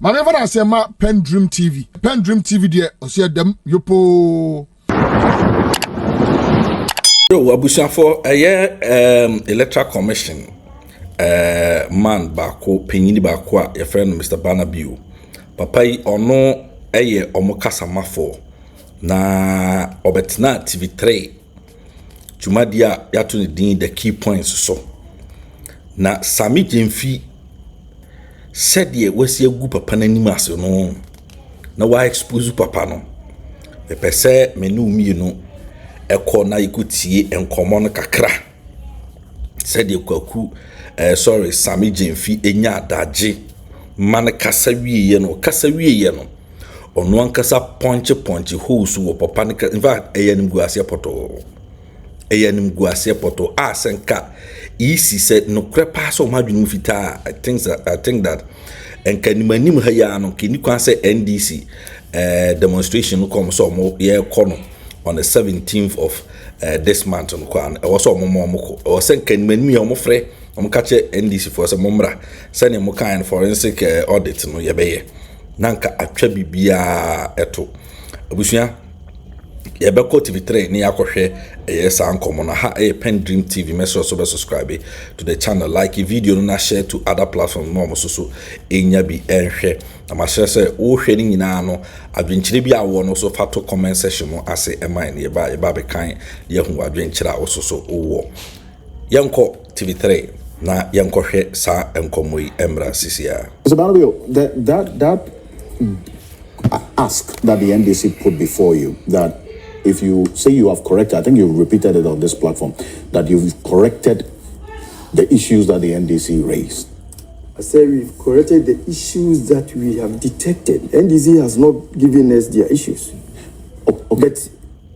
My never I say ma PENDREAM TV. PENDREAM TV there. I see them yopo. Yo, Abusha for a year electoral commission. Man bako penyini bako your friend Mr. Bannor papa yi ono eye omokasa mafo na obetna TV3 jumadia yato ni din the key points so na Sammy Gyamfi said ye wasi egu papa nanim ase no na wa expose papa no e pese menu mi no ekọ na ikutie enkomo no kakra said ye kwaku sorry Sammy Gyamfi enya adaje man kasa wiye no ono ankasa ponche holes wo papa ne in fact eyanim guase poto asenka isi said no krepa so madwunu fita I think that enka nimanim ha ya no kini kwan say NDC demonstration no come so mo ye kono on the 17th of this month no kwan e wo so mo o senka nimanim ya mo frɛ catch NDC for some momra send him kind forensic audit no yebeye nanka atwa bibia eto abusia yebeko TV3 ni yakohwe yes ankomo na ha PENDREAM TV message so subscribe to the channel like video no na share to other platforms no so enya bi enhwe na ma share say wo hwe ni nyina no adwenkyire bi awo no so fato comment section no ase ema ne yeba be kan ye hu adwenkyire a so wo yanko TV3 na yankohwe sa enkomoi emra sisia. Mr. Bannor, that ask that the NDC put before you, that if you say you have corrected, I think you've repeated it on this platform, that you've corrected the issues that the NDC raised. I said we've corrected the issues that we have detected. NDC has not given us their issues. Okay. But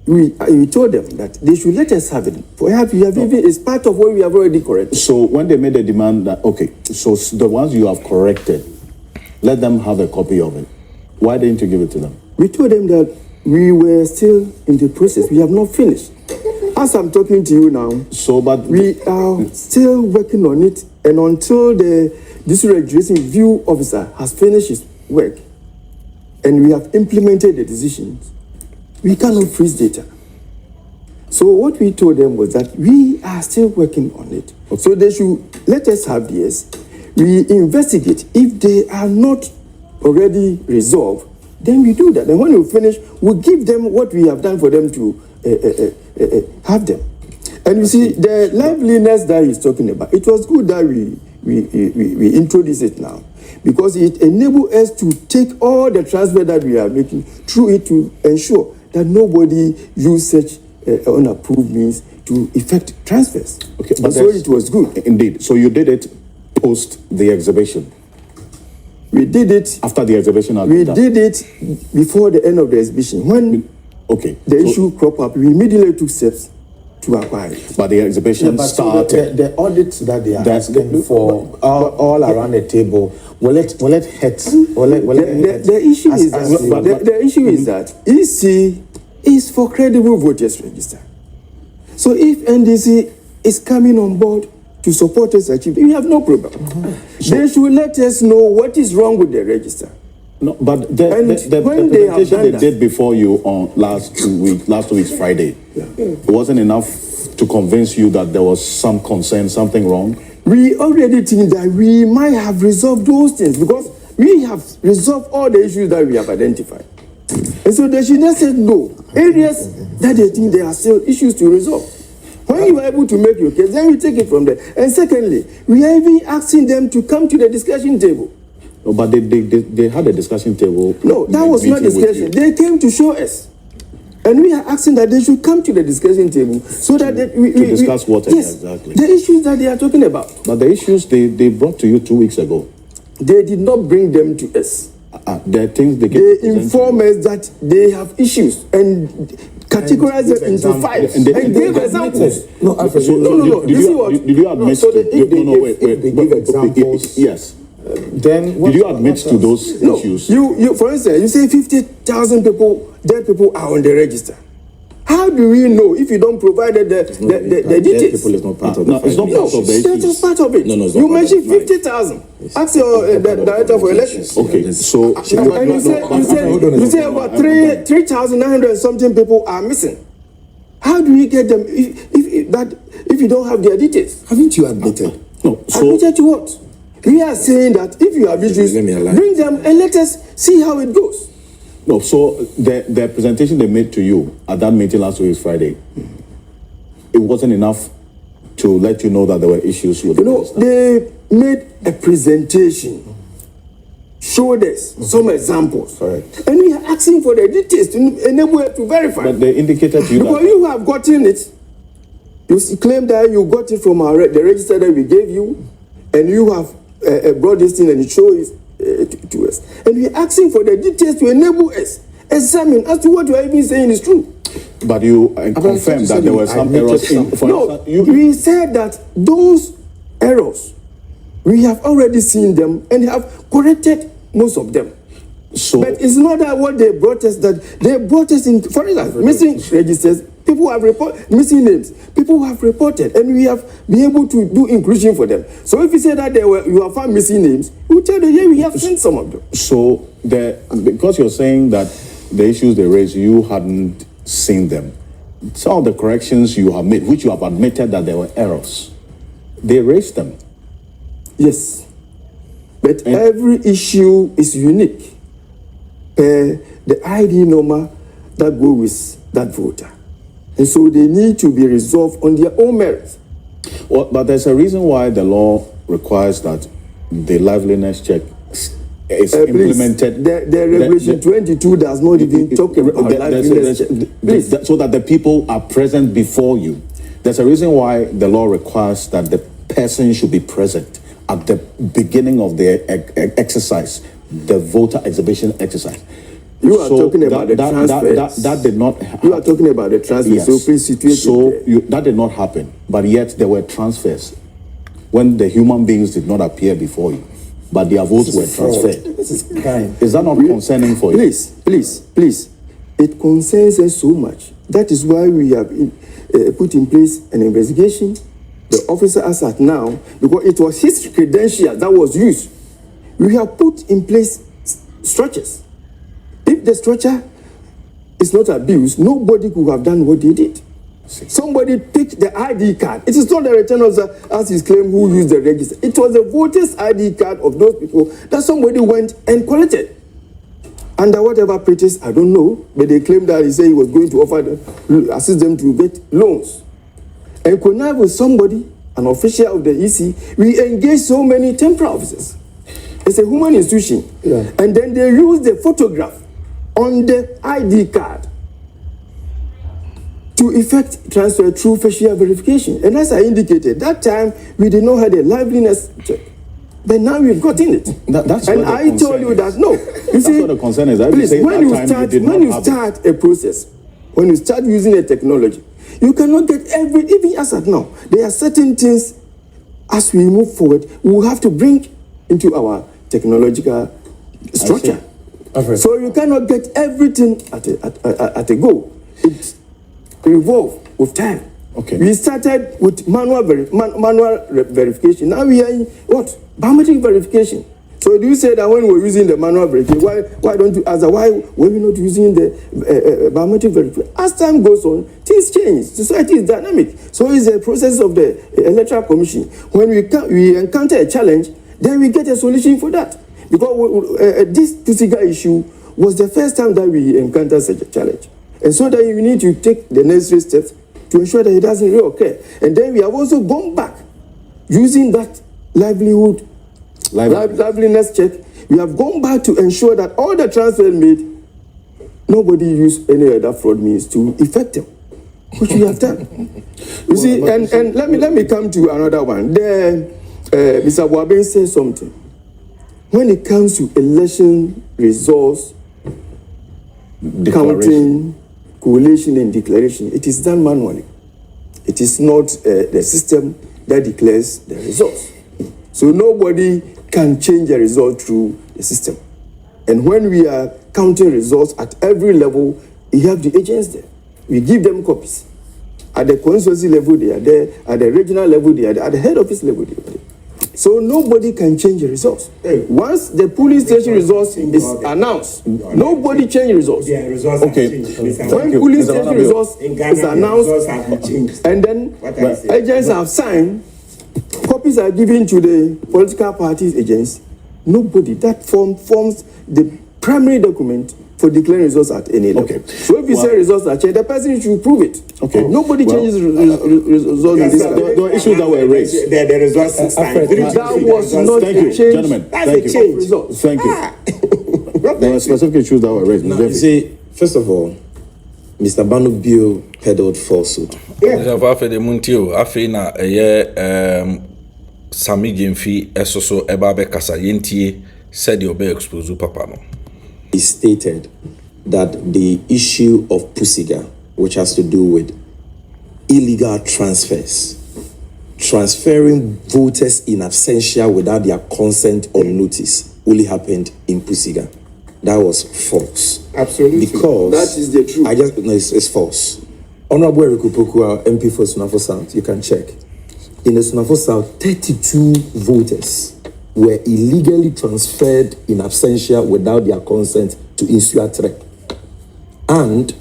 we told them that they should let us have it. Perhaps we have even, it's part of what we have already corrected. So when they made a demand that, okay, so the ones you have corrected, let them have a copy of it. Why didn't you give it to them? We told them that we were still in the process. We have not finished. As I'm talking to you now, but we are still working on it. And until the district registration review officer has finished his work and we have implemented the decisions, we cannot freeze data. So what we told them was that we are still working on it. Okay. So they should let us have this. We investigate. If they are not already resolved, then we do that. And when we finish, we give them what we have done for them to have them. And you see, the liveliness that he's talking about, it was good that we introduce it now, because it enables us to take all the transfer that we are making through it to ensure that nobody use such unapproved means to effect transfers. Okay, but so it was good. Indeed. So you did it post the exhibition? We did it after the exhibition. We did it before the end of the exhibition. When the issue cropped up, we immediately took steps to acquire it. But the exhibition started. So the audits that they are asking for all around the table, will it hit? The issue is that EC is for credible voters register. So if NDC is coming on board to support us achieve, we have no problem. So they should let us know what is wrong with the register. No, but the presentation they did before you on last two weeks Friday, it wasn't enough to convince you that there was some concern, something wrong. We already think that we might have resolved those things because we have resolved all the issues that we have identified. And so they should not say no. Areas that they think there are still issues to resolve. When you are able to make your case, then we take it from there. And secondly, we are even asking them to come to the discussion table. No, but they had a discussion table. No, that was not discussion. They came to show us. And we are asking that they should come to the discussion table so that we discuss what exactly. The issues that they are talking about. But the issues they brought to you 2 weeks ago. They did not bring them to us. They inform us that they have issues and categorize them into 5 and give examples. No. Did you admit if they give examples? Yes. Then did you admit to those issues? You for instance, you say 50,000 people, dead people are on the register. How do we know if you don't provide the details? People is not part of No, it's not part of the That is issues. part of it. No, it's not you part of mentioned it. 50,000. Ask your the director for elections. Okay, so And you say about 3,900 and something people are missing. How do we get them if you don't have their details? Haven't you admitted? no, so Admitted to what? We are saying that if you have issues, Let me align. bring them and let us see how it goes. no, so the presentation they made to you at that meeting last week, Friday, it wasn't enough to let you know that there were issues with the minister. They made a presentation, showed us some examples, Correct. and we are asking for the details to enable us to verify. But they indicated to you Because that you have gotten it, you claim that you got it from the register that we gave you, and you have brought this thing and it shows to us. And we are asking for the details to enable us examine as to what you are even saying is true. but you confirmed that there were some admitted errors in, for No, instance, we said that those errors, we have already seen them and have corrected most of them. so But it's not that what they brought us, that they brought us in, for instance, missing registers, people have reported, missing names, people have reported, and we have been able to do inclusion for them. So if you say that you have found missing names, we'll tell you, yeah, we have seen some of them. So because you're saying that the issues they raised, you hadn't seen them. Some of the corrections you have made, which you have admitted that there were errors, they raised them. Yes. But every issue is unique. The ID number that goes with that voter. And so they need to be resolved on their own merits. Well, but there's a reason why the law requires that the liveliness check is implemented. The regulation 22 does not even talk about liveliness check. Please. So that the people are present before you. There's a reason why the law requires that the person should be present at the beginning of the exercise, the voter exhibition exercise. You are talking about the transfers. That did not happen. You are talking about the transfers, Yes. so please situate So it there. that did not happen, but yet there were transfers when the human beings did not appear before you, but their votes were transferred. This is crime. Is that not concerning for you? Please. It concerns us so much. That is why we have put in place an investigation. The officer as at now, because it was his credential that was used, we have put in place structures. If the structure is not abused, nobody could have done what they did. Somebody picked the ID card. It is not the return officer, as is claimed, who used the register. It was the voter's ID card of those people that somebody went and collected. Under whatever pretext, I don't know, but they claimed that he said he was going to offer them, assist them to get loans. And connive with somebody, an official of the EC, we engage so many temporary officers. It's a human institution. Yeah. And then they use the photograph on the ID card to effect transfer through facial verification. And as I indicated, that time we did not have a liveliness check. But now we've gotten it. That's and what the I told concern you is. that no. You That's see, what the concern is. I would please, say when that you time start, did when not you have it. start a process, when you start using a technology, you cannot get even as at now. There are certain things as we move forward, we will have to bring into our technological structure. So you cannot get everything at a go. It evolves with time. Okay. We started with manual verification. Now we are in what? Biometric verification. So do you say that when we're using the manual verification, why don't you answer? Why were we not using the biometric verification? As time goes on, things change. Society is dynamic. So it's a process of the Electoral Commission. When we encounter a challenge, then we get a solution for that. Because this Tusiga issue was the first time that we encountered such a challenge. And so that you need to take the necessary steps to ensure that it doesn't reoccur. And then we have also gone back using that liveliness check. We have gone back to ensure that all the transfers made, nobody used any other fraud means to effect them, which we have done. You see, and let me come to another one. Mr. Waben said something. When it comes to election results, counting, collation, and declaration, it is done manually. It is not the system that declares the results. So nobody can change the result through the system. And when we are counting results at every level, we have the agents there. We give them copies. At the constituency level, they are there. At the regional level, they are there. At the head office level, they are there. So nobody can change the results. Once the police station results is announced, nobody change results. Yeah, results Okay. When police station results is announced, and then agents have signed, copies are given to the political parties agents. Nobody. That forms the primary document for declaring results at any level. Okay. So if you say results are changed, the person should prove it. Okay. Nobody changes results in this. There were issues that were raised. The results That was not Thank a you, change. gentlemen. That's Thank a you. change. Results. Thank you. There were specific issues that were raised. Now, you see, first of all, Mr. Bannor Bill peddled falsehood. Afei de muntio afei na Sammy Gyamfi esoso eba be kasa yentie said the obe expose papa no. He stated that the issue of Pusiga, which has to do with illegal transfers, transferring voters in absentia without their consent or notice, only happened in Pusiga. That was false. Absolutely. Because That is the truth. No, it's false. Honorable Eric Opoku, MP for Sunafo South, you can check. In the Sunafo South, 32 voters were illegally transferred in absentia without their consent to Insuatre. And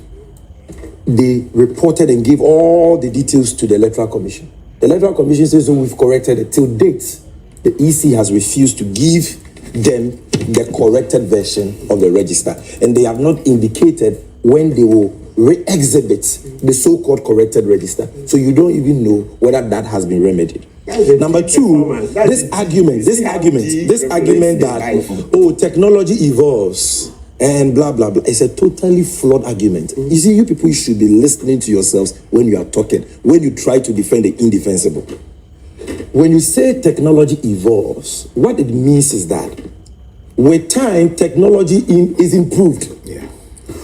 they reported and gave all the details to the Electoral Commission. The Electoral Commission says, so we've corrected it. Till date, the EC has refused to give them the corrected version of the register. And they have not indicated when they will re-exhibit the so-called corrected register. So you don't even know whether that has been remedied. Number two, this argument that, oh, technology evolves and blah, blah, blah, it's a totally flawed argument. You see, you people should be listening to yourselves when you are talking, when you try to defend the indefensible. When you say technology evolves, what it means is that with time, technology is improved. Yeah.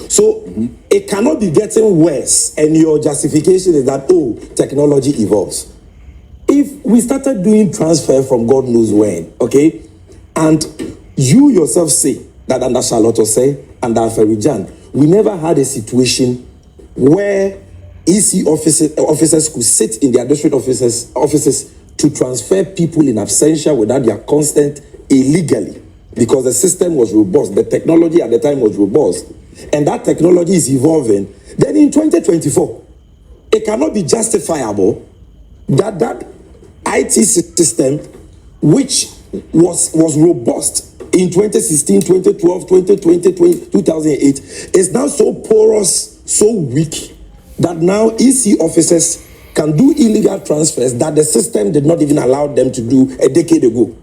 So it cannot be getting worse, and your justification is that, oh, technology evolves. If we started doing transfer from God knows when, okay, and you yourself say that under Charlotte say, under Aferijan, we never had a situation where EC officers could sit in their district offices to transfer people in absentia without their consent illegally, because the system was robust, the technology at the time was robust, and that technology is evolving. Then in 2024, it cannot be justifiable that IT system, which was robust in 2016, 2012, 2020, 2008, is now so porous, so weak, that now EC officers can do illegal transfers that the system did not even allow them to do a decade ago.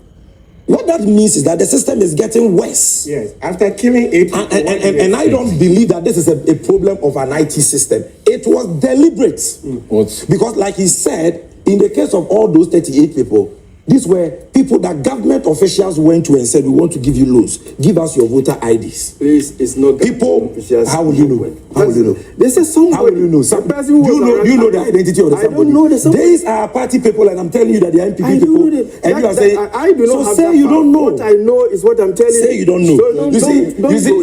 What that means is that the system is getting worse. Yes, after killing 8 people. And I don't believe that this is a problem of an IT system. It was deliberate. What? Because like he said, in the case of all those 38 people, these were people that government officials went to and said, we want to give you loans. Give us your voter IDs. Please, it's not People, officials. how will you know? How will you know? They say somebody. How will you know? You know the identity of the I somebody. don't know the somebody. These are party people, and I'm telling you that they are NPP I people. don't know And you are saying, I do not so have say that you power. don't know. What I know is what I'm telling you. Say you don't know. So You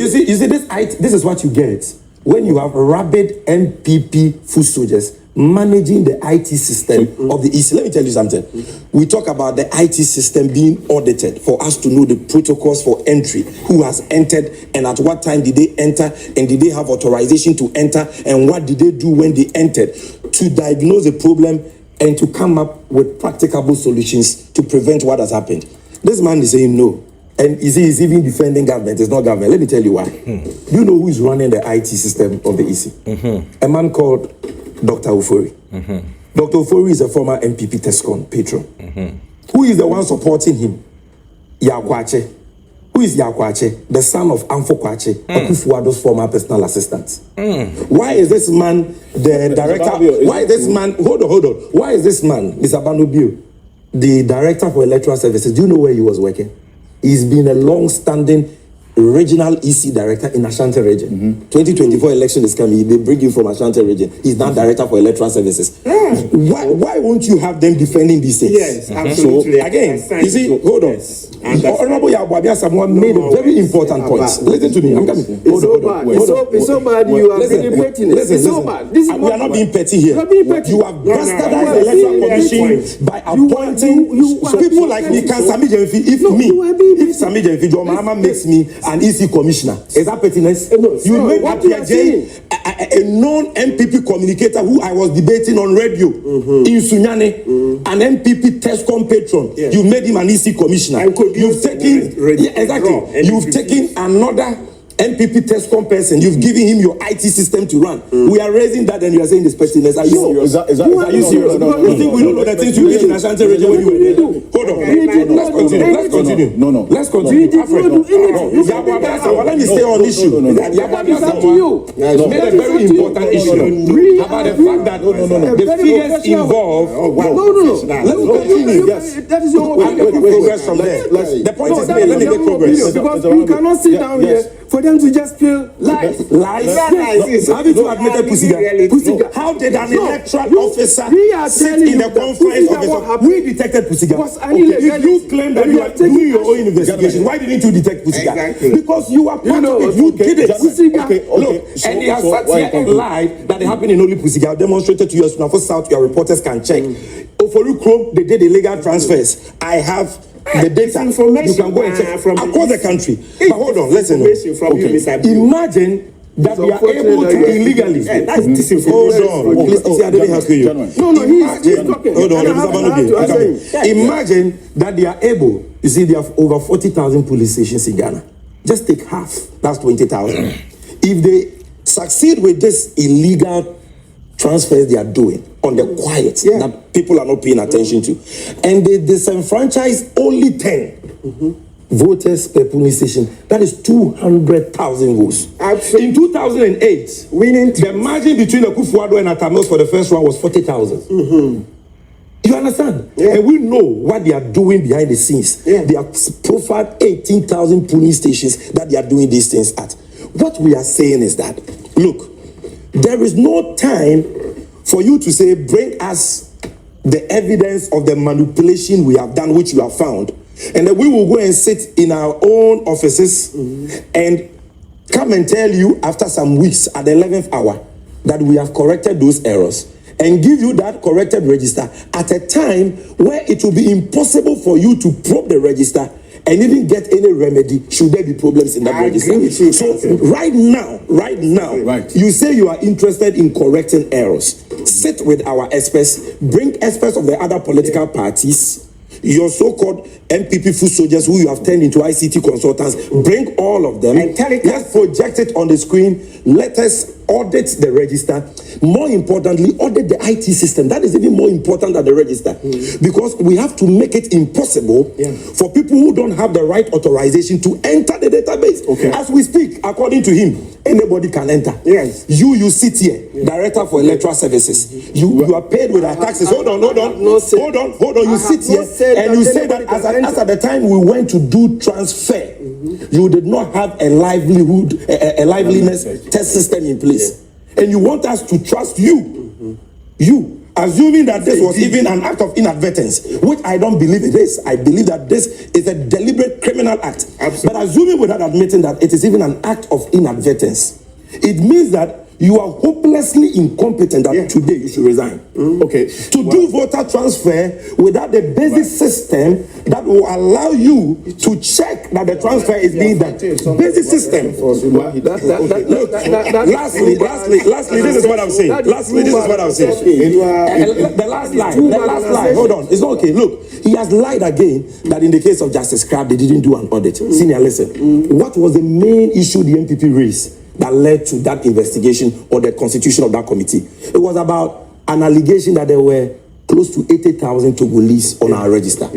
see, this is what you get when you have rabid NPP foot soldiers managing the IT system of the East. Let me tell you something. We talk about the IT system being audited for us to know the protocols for entry, who has entered and at what time did they enter, and did they have authorization to enter, and what did they do when they entered, to diagnose the problem and to come up with practicable solutions to prevent what has happened. This man is saying no. And he's even defending government. It's not government. Let me tell you why. Do you know who is running the IT system of the EC? A man called Dr. Ofori. Dr. Ofori is a former MPP Tescon patron. Who is the one supporting him? Yakwache. Who is Yakwache? The son of Amfo Kwache, Akufuado's former personal assistant. Why is this man the director? Why is this man? Hold on. Why is this man, Mr. Bannor Bill, the director for electoral services? Do you know where he was working? He's been a long-standing regional EC director in Ashanti region. 2024 election is coming. They bring him from Ashanti region. He's now director for electoral services. Why won't you have them defending these things? Yes, absolutely. So again, you see, hold on. Honorable Yabwabia someone made a very important point. Listen to me. I'm coming. It's so bad. You are being petty. It's so bad. This is we are not being petty here. You have bastardized the electoral commission by appointing people like me. Can Sammy Gyamfi, if Sammy Gyamfi, John Mahama makes me an EC commissioner, is that pettiness? You made a known MPP communicator who I was debating on radio in Sunyane, an MPP Tescom patron. You made him an EC commissioner. You've taken You've taken another MPP Tescom person. You've given him your IT system to run. We are raising that, and you are saying this pettiness. Are you serious? Are you serious? You think we don't know the things you did in Ashanti region when you were there? Hold on. Let's continue. Let's continue. Let me stay on issue. Yabwabia made a very important issue about the fact that the figures involved. Let's continue. That is your progress from there. The point is made. Let me make progress. Because we cannot sit down here for them to just feel lies. Haven't you admitted Pusiga? How did an electoral officer sit in the conference office? We detected Pusiga. If you claim that you are doing your own investigation, why didn't you detect Pusiga? Because you are part of it. You did it. Look, and he has sat here and lied that it happened in only Pusiga. I demonstrated to you as for South. Your reporters can check. Oforu Chrome, they did illegal transfers. I have the data. You can go and check across the country. But hold on, listen. Imagine that we are able to illegally. That's disinformation. Hold on. Please, I didn't have you. No, he's talking. Hold on. Imagine that they are able. You see, they have over 40,000 police stations in Ghana. Just take half. That's 20,000. If they succeed with this illegal transfers they are doing on the quiet that people are not paying attention to, and they disenfranchise only 10 voters per polling station, that is 200,000 votes. Absolutely. In 2008, the margin between Akufo-Addo and Atamils for the first round was 40,000. You understand? And we know what they are doing behind the scenes. They have profiled 18,000 polling stations that they are doing these things at. What we are saying is that, look, there is no time for you to say, bring us the evidence of the manipulation we have done, which you have found, and then we will go and sit in our own offices and come and tell you after some weeks at the 11th hour that we have corrected those errors and give you that corrected register at a time where it will be impossible for you to probe the register and even get any remedy should there be problems in that register. So right now, you say you are interested in correcting errors. Sit with our experts, bring experts of the other political parties, your so-called MPP foot soldiers who you have turned into ICT consultants, bring all of them. Let's project it on the screen. Let us audit the register. More importantly, audit the IT system. That is even more important than the register. Because we have to make it impossible for people who don't have the right authorization to enter the database. As we speak, according to him, anybody can enter. You sit here, Director for Electoral Services. You are paid with our taxes. Hold on. You sit here and you say that as at the time we went to do transfer, you did not have a liveliness test system in place. And you want us to trust you. You, assuming that this was even an act of inadvertence, which I don't believe it is. I believe that this is a deliberate criminal act. But assuming without admitting that it is even an act of inadvertence, it means that you are hopelessly incompetent that today you should resign. To do voter transfer without the basic system that will allow you to check that the transfer is being done. Basic system. Lastly, this is what I'm saying. The last lie. Hold on. It's not okay. Look, he has lied again that in the case of Justice Crab, they didn't do an audit. Senior, listen. What was the main issue the MPP raised that led to that investigation or the constitution of that committee? It was about an allegation that there were close to 80,000 Togolese on our register.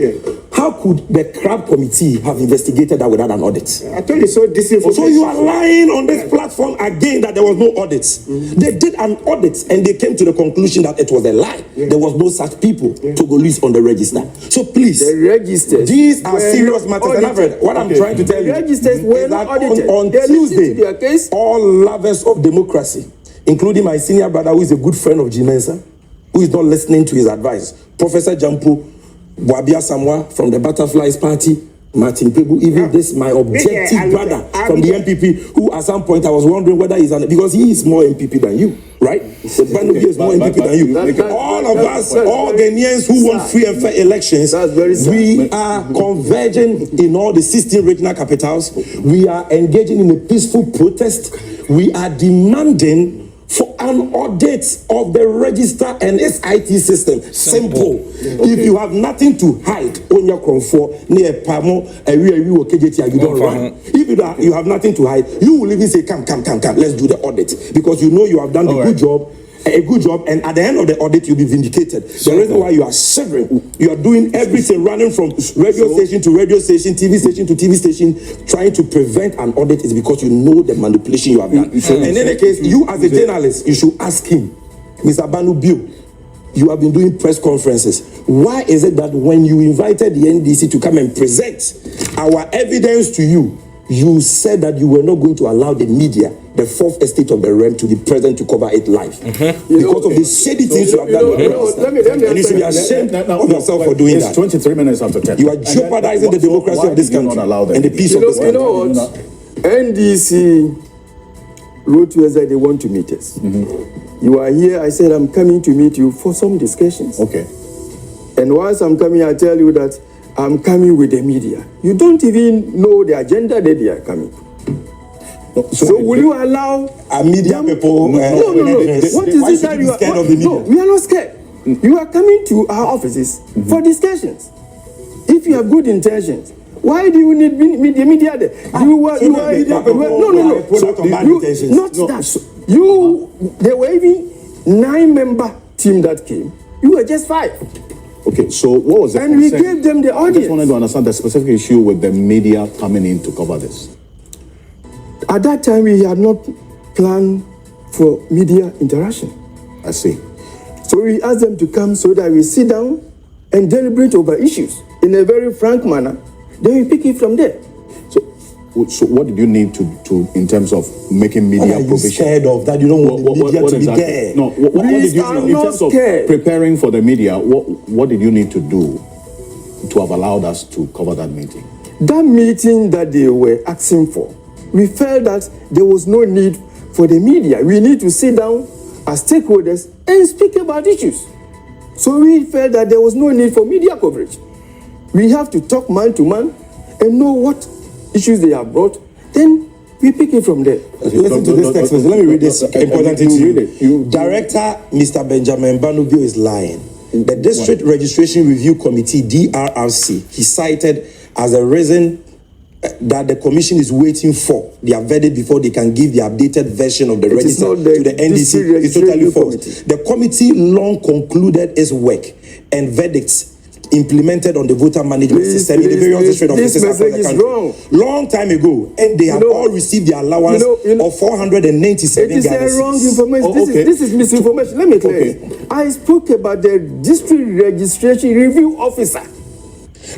How could the CRAB committee have investigated that without an audit? I told you so disinformation. So you are lying on this platform again that there was no audits. They did an audit and they came to the conclusion that it was a lie. There was no such people Togolese on the register. So please, the registers, these are serious matters. And I've read what I'm trying to tell you. The registers were not audited. On Tuesday, all lovers of democracy, including my senior brother who is a good friend of Jimensa, who is not listening to his advice, Professor Gyamfi, Wabia Samwa from the Butterflies Party, Martin Pebu, even this my objective brother from the MPP, who at some point I was wondering whether he's because he is more MPP than you, right? The Bannor is more MPP than you. All of us, all Ghanaians who want free and fair elections, we are converging in all the 16 regional capitals. We are engaging in a peaceful protest. We are demanding for an audit of the register and its IT system. Simple. If you have nothing to hide on your comfort, near Pamo, you don't run. If you have nothing to hide, you will even say, come, let's do the audit. Because you know you have done a good job, and at the end of the audit, you'll be vindicated. The reason why you are shivering, you are doing everything, running from radio station to radio station, TV station to TV station, trying to prevent an audit is because you know the manipulation you have done. In any case, you as a journalist, you should ask him, Mr. Banu Bio, you have been doing press conferences. Why is it that when you invited the NDC to come and present our evidence to you, you said that you were not going to allow the media, the fourth estate of the realm, to be present to cover it live because of the shady things you have done. And you should be ashamed of yourself for doing that. It's 23 minutes after 10. You are jeopardizing the democracy of this country and the peace of this country. You know what? NDC wrote to us that they want to meet us. You are here. I said I'm coming to meet you for some discussions. Okay. And once I'm coming, I tell you that I'm coming with the media. You don't even know the agenda that they are coming. So will you allow media people? No. What is it that you are scared of the media? No, we are not scared. You are coming to our offices for discussions. If you have good intentions, why do you need the media there? There were even 9-member team that came. You were just 5. Okay, so what was the and concern? We gave them the audience. I just wanted to understand the specific issue with the media coming in to cover this. At that time, we had not planned for media interaction. I see. So we asked them to come so that we sit down and deliberate over issues in a very frank manner. Then we pick it from there. So what did you need to in terms of making media provision? What are you scared of? That you don't want the media to be there? No, what did you do in terms of preparing for the media? What did you need to do to have allowed us to cover that meeting? That meeting that they were asking for, we felt that there was no need for the media. We need to sit down as stakeholders and speak about issues. So we felt that there was no need for media coverage. We have to talk man to man and know what issues they have brought, then we pick it from there. Listen to this text message. Let me read this important thing to you. Director Mr. Benjamin Banubio is lying. The District Registration Review Committee, DRRC, he cited as a reason that the commission is waiting for their verdict before they can give the updated version of the register to the NDC. It's totally false. The committee long concluded its work and verdicts implemented on the voter management system in the various district offices across the country. Long time ago, and they have all received their allowance of 497 It is a wrong information. This is misinformation. Let me clear it. I spoke about the district registration review officer.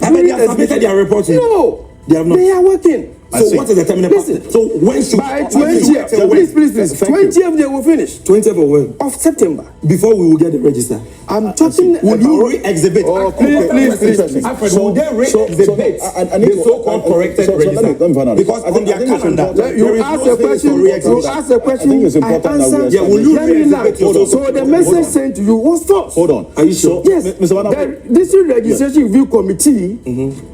I mean, they have submitted their report. No, they have not. They are working. So what is the terminal? So when should by 20th? Please. 20th they will finish. 20th of when? Of September. Before we will get the register. I'm talking. Will you re-exhibit? Oh, please. Will they re-exhibit the so-called corrected register? Because on their calendar, you ask a question. You ask a question. I answer. Yeah, will you re-exhibit? So the message sent to you was false. Hold on. Are you sure? Yes. The district registration review committee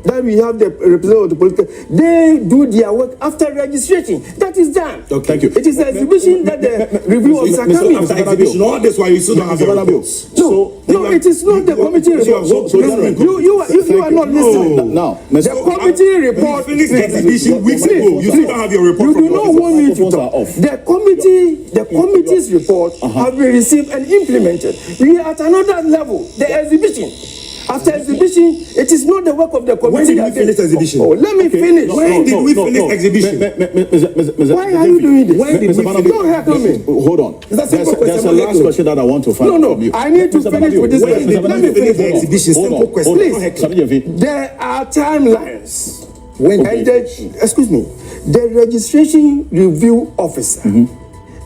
that we have the representative of the political, they do their work after registration. That is done. Okay, thank you. It is the exhibition that the review officer coming. After exhibition, all this while you still don't have your reports. No, it is not the committee report. You are not listening. Now, the committee report. You finished the exhibition weeks ago. You still don't have your report. You do not want me to talk. The committee's report have been received and implemented. We are at another level. The exhibition. After exhibition, it is not the work of the committee. When did we finish exhibition? Oh, let me finish. When did we finish exhibition? Why are you doing this? When did we finish? Don't heckle me. Hold on. That's a simple There's a question. last question that I want to find No, from you. I need to finish with this When question. did we finish the exhibition? Simple question. Please. There are timelines. When And excuse me, the registration review officer,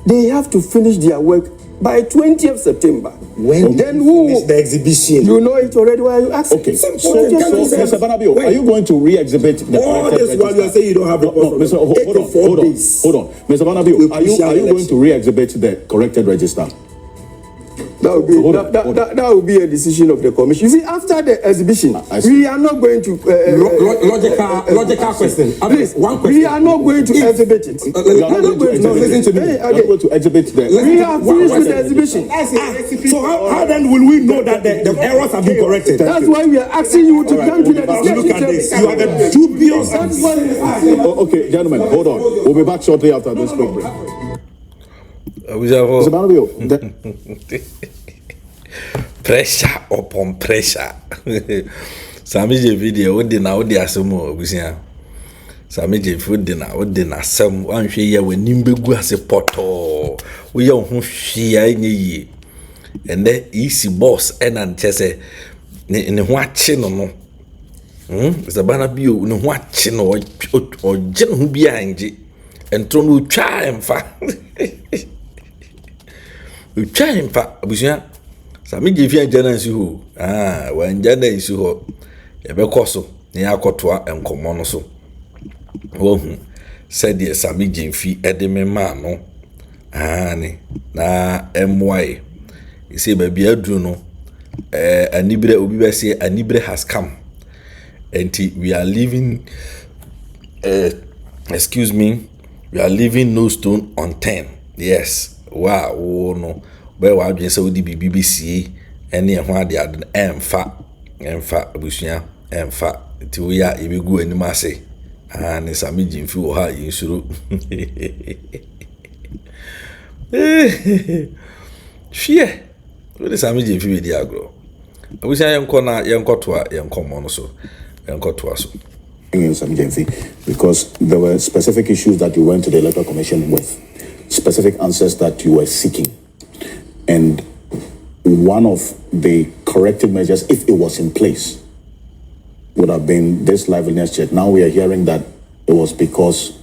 they have to finish their work by 20th September. When then did we who? finish the exhibition? You know it already. Why are you asking? Okay, so, Simple. Mr. Banabio, are you going to re-exhibit the All corrected this while you are register? saying you don't have the No, Mr. Hold on. Mr. Banabio, We are you push our going election. to re-exhibit the corrected register? That would be Hold on, hold that will be a decision of the commission. You see, after the exhibition, I see. we are not going to. Logical question. Please, One question. we are not going to exhibit it. You We are are not going to listen to me. You are not going to exhibit the. We are finished with the exhibition. So how then will we know that the errors have been corrected? That's why we are asking you to come to the discussion Look at this. table. You are the dubious. That's why we are asking. Okay, gentlemen, hold on. We'll be back shortly after this quick break. Mr. Banabio, Pressure upon pressure. Sammy J video, what did now the assume? Sammy J food dinner, what dinner? Some one share when Nimbegu has a pot. We are who she ye. And then easy boss and just say, in watching or no. Mr. Banabio, no watching or Jen who behind it. And thrown will try and fa. We try and fa. Sammy give you a generous who, when Jana is who, a becoso, near Cotua and Comonoso. Oh, said the Sammy Gyamfi Edeme Mano, na MY. You say, baby, I do know, a Nibre Ubi say, a Nibre has come, and we are leaving, excuse me, we are leaving no stone unturned. Yes, wow, oh no. Where I just saw the BBC and near one the other and fat Bushia and fat till we are if you go any massy and it's a medium few high in Suru. Fear, what is a medium few the agro? I wish I am corner young cotua, young common so young cotuaso. Because there were specific issues that you went to the electoral commission with, specific answers that you were seeking. And one of the corrective measures, if it was in place, would have been this liveliness check. Now we are hearing that it was because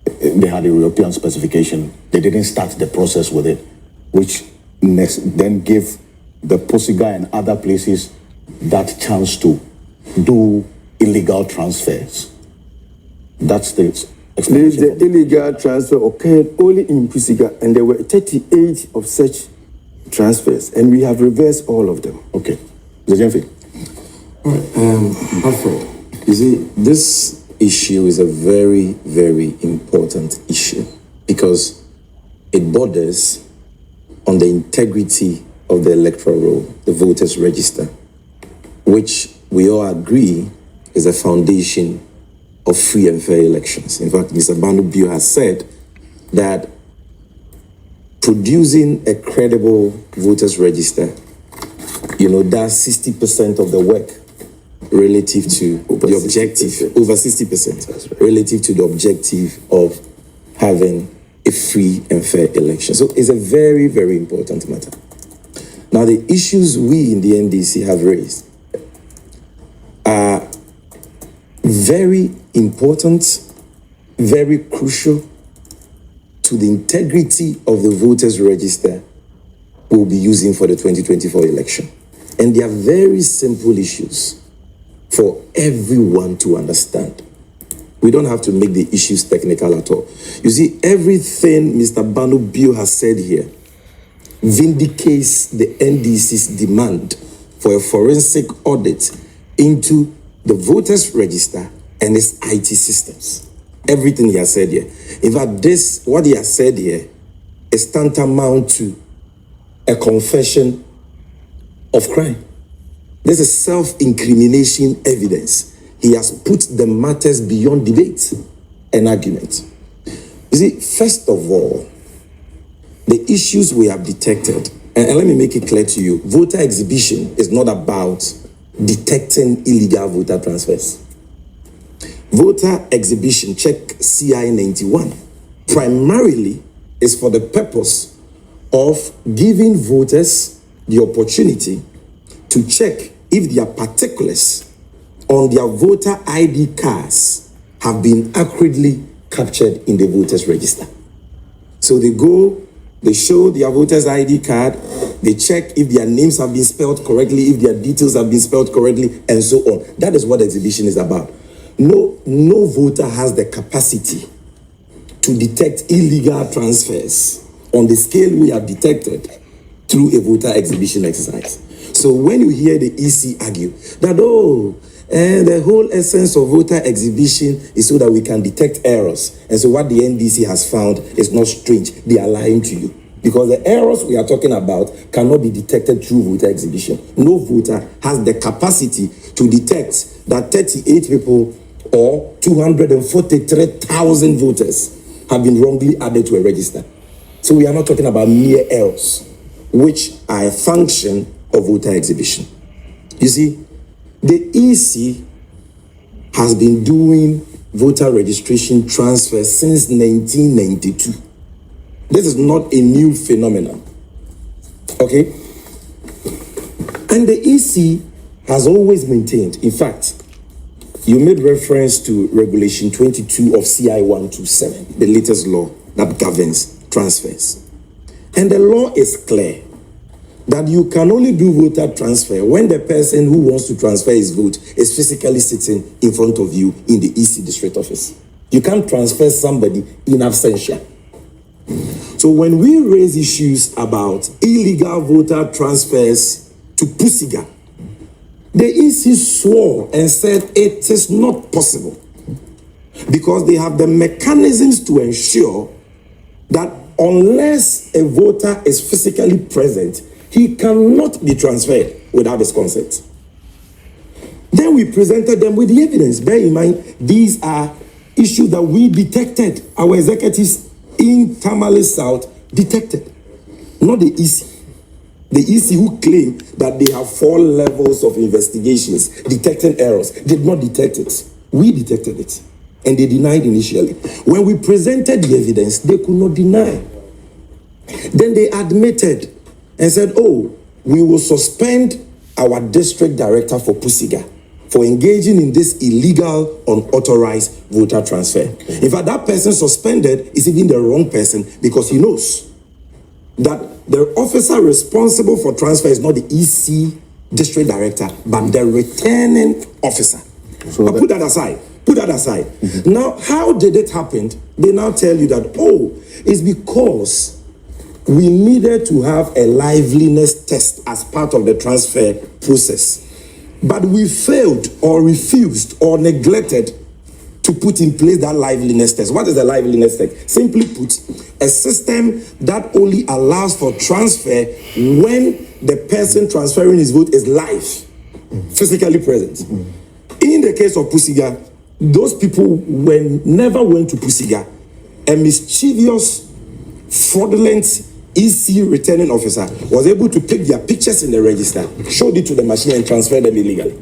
they had a European specification. They didn't start the process with it, which then gave the Posiga and other places that chance to do illegal transfers. That's the explanation. The illegal transfer occurred only in Pusiga, and there were 38 of such transfers, and we have reversed all of them. Okay. Gyamfi. Alfred, you see, this issue is a very, very important issue because it borders on the integrity of the electoral roll, the voters' register, which we all agree is a foundation of free and fair elections. In fact, Mr. Banubio has said that producing a credible voters register, does 60% of the work relative to the objective, over 60%, relative to the objective of having a free and fair election. So it's a very, very important matter. Now, the issues we in the NDC have raised are very important, very crucial to the integrity of the voters' register we'll be using for the 2024 election. And they are very simple issues for everyone to understand. We don't have to make the issues technical at all. You see, everything Mr. Banubio has said here vindicates the NDC's demand for a forensic audit into the voters' register and its IT systems. Everything he has said here. In fact, what he has said here is tantamount to a confession of crime. This is self-incrimination evidence. He has put the matters beyond debate and argument. You see, first of all, the issues we have detected And let me make it clear to you, voter exhibition is not about detecting illegal voter transfers. Voter exhibition, check CI 91, primarily is for the purpose of giving voters the opportunity to check if their particulars on their voter ID cards have been accurately captured in the voters register. So they go, they show their voters ID card, they check if their names have been spelled correctly, if their details have been spelled correctly, and so on. That is what exhibition is about. No voter has the capacity to detect illegal transfers on the scale we have detected through a voter exhibition exercise. So when you hear the EC argue that, and the whole essence of voter exhibition is so that we can detect errors. And so what the NDC has found is not strange. They are lying to you. Because the errors we are talking about cannot be detected through voter exhibition. No voter has the capacity to detect that 38 people or 243,000 voters have been wrongly added to a register. So we are not talking about mere errors, which are a function of voter exhibition. You see, the EC has been doing voter registration transfers since 1992. This is not a new phenomenon. Okay? And the EC has always maintained, in fact, you made reference to Regulation 22 of CI 127, the latest law that governs transfers. And the law is clear that you can only do voter transfer when the person who wants to transfer his vote is physically sitting in front of you in the EC district office. You can't transfer somebody in absentia. So when we raise issues about illegal voter transfers to Pusiga, the EC swore and said it is not possible because they have the mechanisms to ensure that unless a voter is physically present, he cannot be transferred without his consent. Then we presented them with the evidence. Bear in mind, these are issues that we detected. Our executives in Tamale South detected, not the EC. The EC who claim that they have 4 levels of investigations detecting errors did not detect it. We detected it. And they denied initially. When we presented the evidence, they could not deny. Then they admitted and said, we will suspend our district director for Pusiga for engaging in this illegal, unauthorized voter transfer. In fact, that person suspended is even the wrong person because he knows that the officer responsible for transfer is not the EC district director, but the returning officer. So put that aside. Put that aside. Mm-hmm. Now, how did it happen? They now tell you that, it's because we needed to have a liveliness test as part of the transfer process. But we failed or refused or neglected to put in place that liveliness test. What is the liveliness test? Simply put, a system that only allows for transfer when the person transferring his vote is live, physically present. In the case of Pusiga, those people never went to Pusiga. A mischievous, fraudulent EC returning officer was able to pick their pictures in the register, showed it to the machine and transferred them illegally.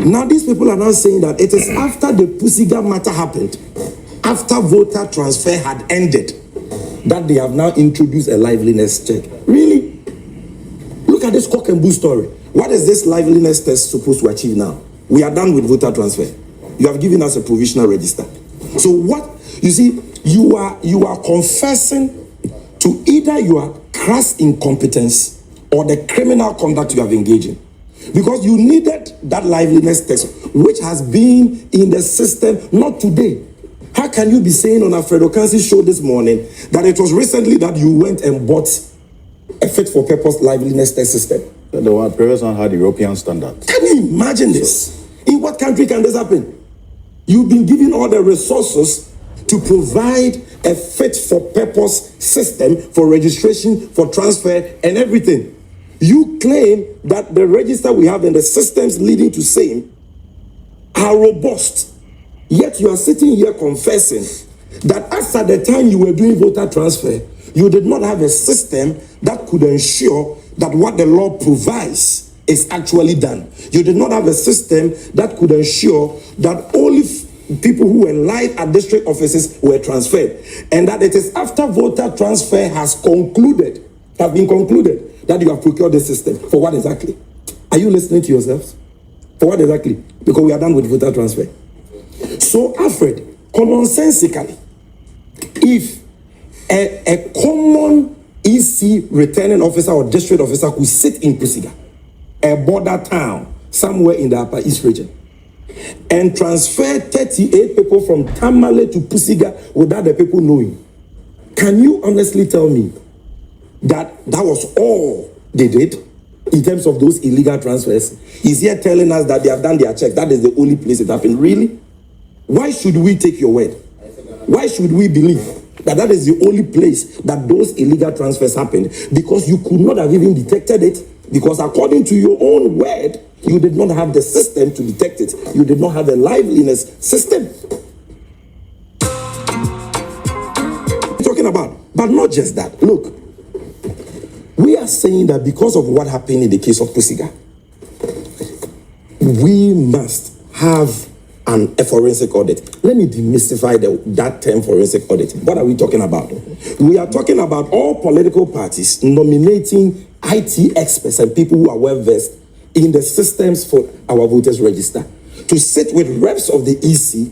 Now these people are now saying that it is after the Pusiga matter happened, after voter transfer had ended, that they have now introduced a liveliness check. Really? Look at this cock and bull story. What is this liveliness test supposed to achieve now? We are done with voter transfer. You have given us a provisional register. So what, you see, you are confessing to either your crass incompetence or the criminal conduct you have engaged in. Because you needed that liveliness test, which has been in the system, not today. How can you be saying on Alfredo Kansi's show this morning that it was recently that you went and bought a fit-for-purpose liveliness test system? The previous one had European standards. Can you imagine this? In what country can this happen? You've been given all the resources to provide a fit-for-purpose system for registration, for transfer, and everything. You claim that the register we have and the systems leading to same are robust. Yet you are sitting here confessing that as at the time you were doing voter transfer, You did not have a system that could ensure that what the law provides is actually done. You did not have a system that could ensure that only people who were live at district offices were transferred, and that it is after voter transfer has been concluded, that you have procured the system. For what exactly? Are you listening to yourselves? For what exactly? Because we are done with voter transfer. So, Alfred, commonsensically, if a common EC returning officer or district officer could sit in Pusiga, a border town somewhere in the Upper East region, and transfer 38 people from Tamale to Pusiga without the people knowing, can you honestly tell me that was all they did in terms of those illegal transfers? He's here telling us that they have done their check. That is the only place it happened. Really? Why should we take your word? Why should we believe that is the only place that those illegal transfers happened? Because you could not have even detected it, because according to your own word, you did not have the system to detect it. You did not have a liveliness system. Talking about, but not just that. Look, we are saying that because of what happened in the case of Pusiga, we must have a forensic audit. Let me demystify that term forensic audit. What are we talking about? We are talking about all political parties nominating IT experts and people who are well versed in the systems for our voters register to sit with reps of the EC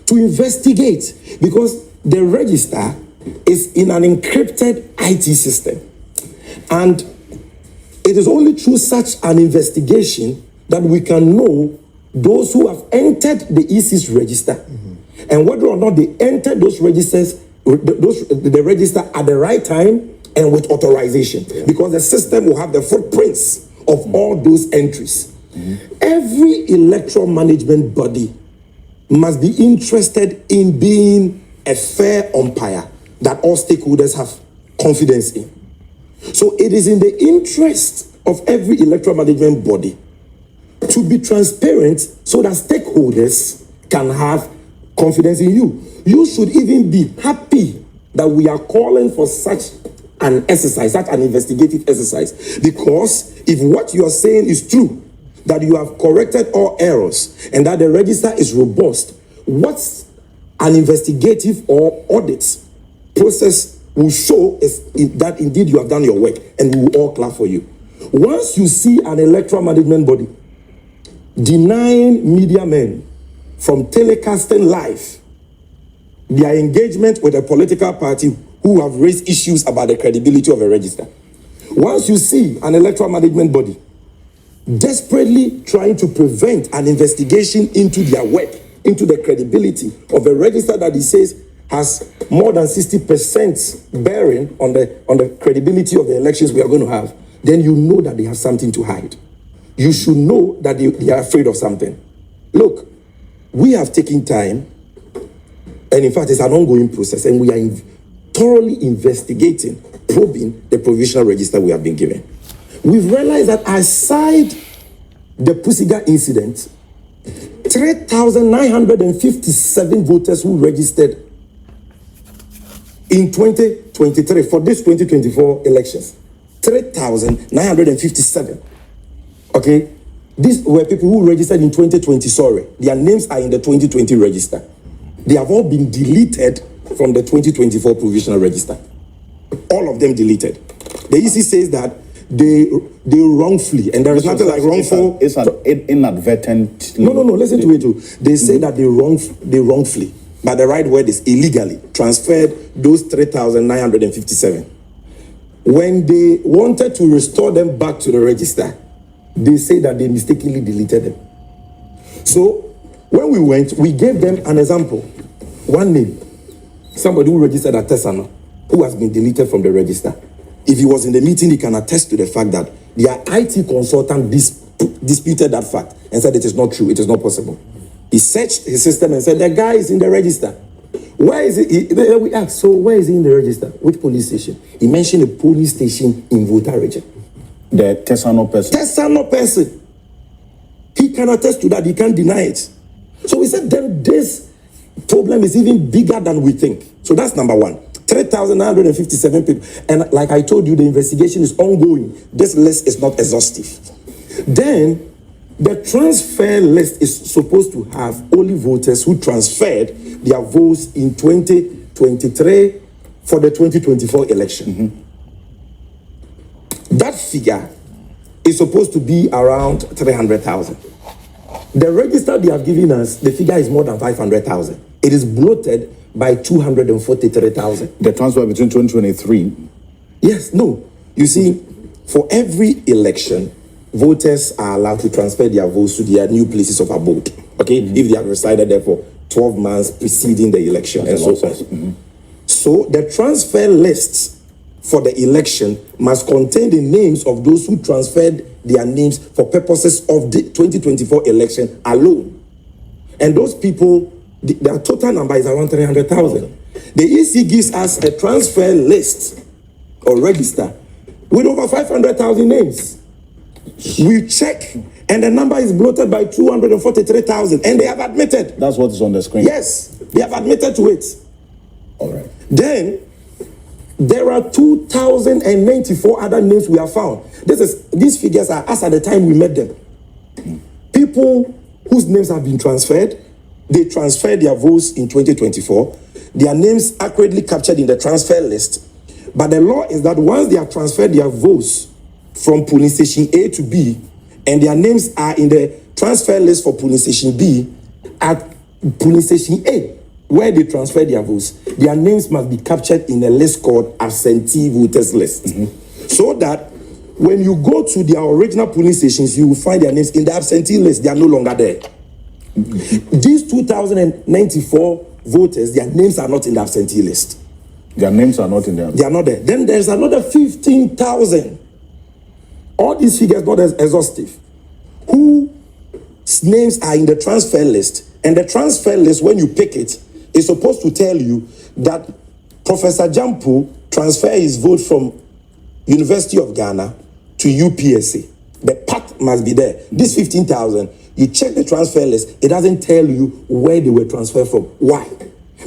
to investigate, because the register is in an encrypted IT system. And it is only through such an investigation that we can know those who have entered the EC's register, and whether or not they entered those registers, the register at the right time and with authorization, because the system will have the footprints of all those entries. Every electoral management body must be interested in being a fair umpire that all stakeholders have confidence in. So it is in the interest of every electoral management body to be transparent so that stakeholders can have confidence in you. You should even be happy that we are calling for such an exercise, such an investigative exercise, because if what you are saying is true, that you have corrected all errors and that the register is robust, what's an investigative or audit process will show is that indeed you have done your work, and we will all clap for you. Once you see an electoral management body denying media men from telecasting live their engagement with a political party who have raised issues about the credibility of a register, once you see an electoral management body desperately trying to prevent an investigation into their work, into the credibility of a register that he says has more than 60% bearing on the credibility of the elections we are going to have, then you know that they have something to hide. You should know that they are afraid of something. Look, we have taken time, and in fact, it's an ongoing process, and we are thoroughly investigating, probing the provisional register we have been given. We've realized that aside the Pusiga incident, 3,957 voters who registered in 2023 for this 2024 elections, 3,957. Okay, these were people who registered in 2020. Sorry, their names are in the 2020 register. They have all been deleted from the 2024 provisional register. All of them deleted. The EC says that they wrongfully, and there is nothing like wrongful. It's an inadvertent. No. Listen to it too. They say that they wrongfully, but the right word is illegally, transferred those 3,957. When they wanted to restore them back to the register, they say that they mistakenly deleted them. So when we went, we gave them an example. One name, somebody who registered at Tesano, who has been deleted from the register. If he was in the meeting, he can attest to the fact that their IT consultant disputed that fact and said it is not true, it is not possible. He searched his system and said, the guy is in the register. Where is it? We asked, so where is he in the register? Which police station? He mentioned a police station in Volta region. The Tesano person. He can attest to that, he can't deny it. So we said, then this problem is even bigger than we think. So that's number one. 3,957 people. And like I told you, the investigation is ongoing. This list is not exhaustive. Then, the transfer list is supposed to have only voters who transferred their votes in 2023 for the 2024 election. That figure is supposed to be around 300,000. The register they have given us, the figure is more than 500,000. It is bloated by 243,000. The transfer between 2023. Yes, no. You see, for every election, voters are allowed to transfer their votes to their new places of abode. Okay, if they have resided there for 12 months preceding the election and so forth. So the transfer lists for the election must contain the names of those who transferred their names for purposes of the 2024 election alone. And those people, their total number is around 300,000. The EC gives us a transfer list or register with over 500,000 names. We check, and the number is bloated by 243,000, and they have admitted. That's what is on the screen. Yes, they have admitted to it. All right. Then there are 2,094 other names we have found. These figures are as at the time we met them. People whose names have been transferred, they transferred their votes in 2024. Their names accurately captured in the transfer list. But the law is that once they have transferred their votes from polling station A to B, and their names are in the transfer list for polling station B, at polling station A, where they transfer their votes, their names must be captured in a list called absentee voters list. So that when you go to their original polling stations, you will find their names in the absentee list. They are no longer there. These 2,094 voters, their names are not in the absentee list. Their names are not in there. They are not there. Then there's another 15,000. All these figures not as exhaustive. Whose names are in the transfer list. And the transfer list, when you pick it, is supposed to tell you that Professor Gyamfi transferred his vote from University of Ghana to UPSA. The path must be there. This 15,000, you check the transfer list, it doesn't tell you where they were transferred from. Why?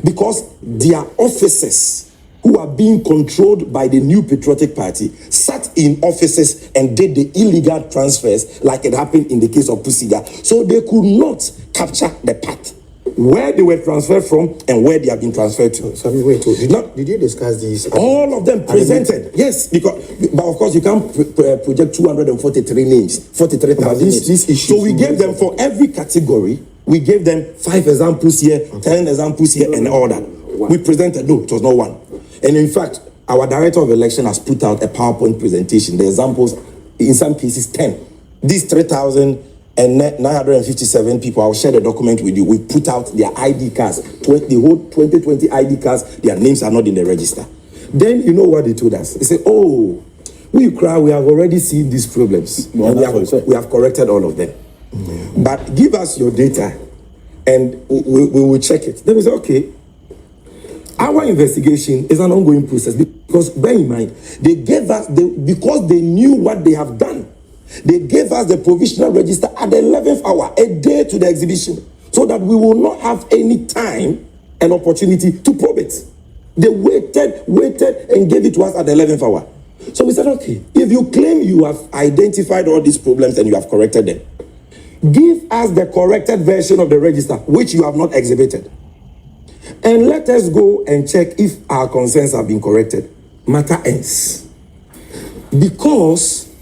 Because their officers who are being controlled by the New Patriotic Party sat in offices and did the illegal transfers like it happened in the case of Pusiga. So they could not capture the path where they were transferred from and where they have been transferred to. Sammy, wait, did you discuss these? All of them presented. Yes, but of course you can't project 243 names, 43,000 names. These issues, so we gave them for every category, we gave them 5 examples here, 10 examples here, and all that. We presented, no, it was not one. And in fact, our director of election has put out a PowerPoint presentation. The examples, in some cases, 10. These 3,957 people, I'll share the document with you. We put out their ID cards, the whole 2020 ID cards, their names are not in the register. Then you know what they told us? They said, oh, we have already seen these problems. Well, and we have corrected all of them. But give us your data and we will check it. Then we say, okay. Our investigation is an ongoing process because, bear in mind, they gave us, because they knew what they have done, they gave us the provisional register at the 11th hour, a day to the exhibition, so that we will not have any time and opportunity to probe it. They waited and gave it to us at the 11th hour. So we said, okay, if you claim you have identified all these problems and you have corrected them, give us the corrected version of the register, which you have not exhibited. And let us go and check if our concerns have been corrected. Matter ends. Because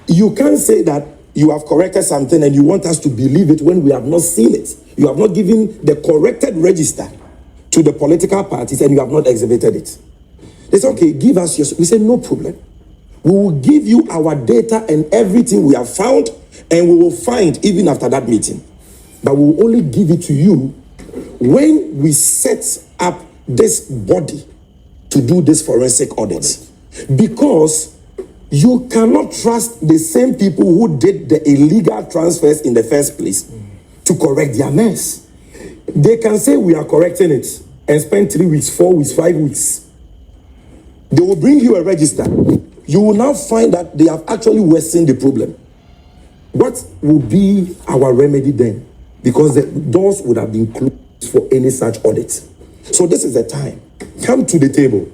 you can't say that you have corrected something and you want us to believe it when we have not seen it. You have not given the corrected register to the political parties and you have not exhibited it. They say, okay, give us your... We say, no problem. We will give you our data and everything we have found, and we will find even after that meeting. But we will only give it to you when we set up this body to do this forensic audit. Because you cannot trust the same people who did the illegal transfers in the first place to correct their mess. They can say we are correcting it and spend 3 weeks, 4 weeks, 5 weeks. They will bring you a register. You will now find that they have actually worsened the problem. What will be our remedy then? Because the doors would have been closed for any such audit. So this is the time come to the table.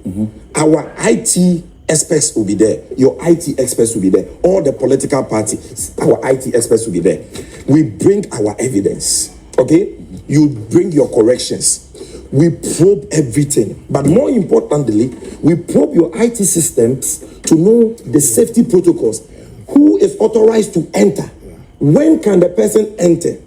Our IT experts will be there. Your IT experts will be there. All the political parties, our IT experts will be there. We bring our evidence. Okay? You bring your corrections. We probe everything. But more importantly, we probe your IT systems to know the safety protocols. Who is authorized to enter? When can the person enter?